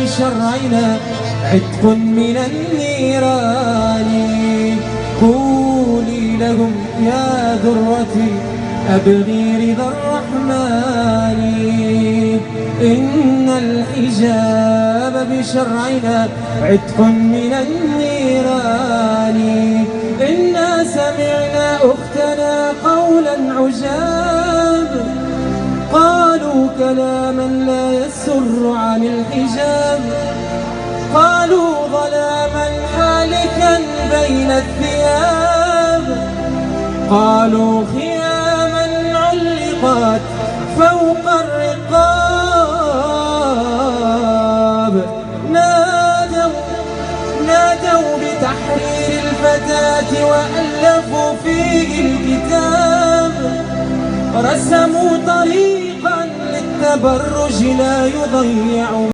بشرعنا عتق من النيران. قولي لهم يا ذرتي أبغي رضا الرحمن. إن الحجاب بشرعنا عتق من النيران. إنا سمعنا أختنا قولا عجاب، قالوا كلاما لا يسر عن الحجاب. قالوا ظلاما حالكا بين الثياب. قالوا خياما علقت فوق الرقاب. نادوا بتحرير الفتاة وألفوا فيه الكتاب. رسموا طريقا للتبرج لا يضيع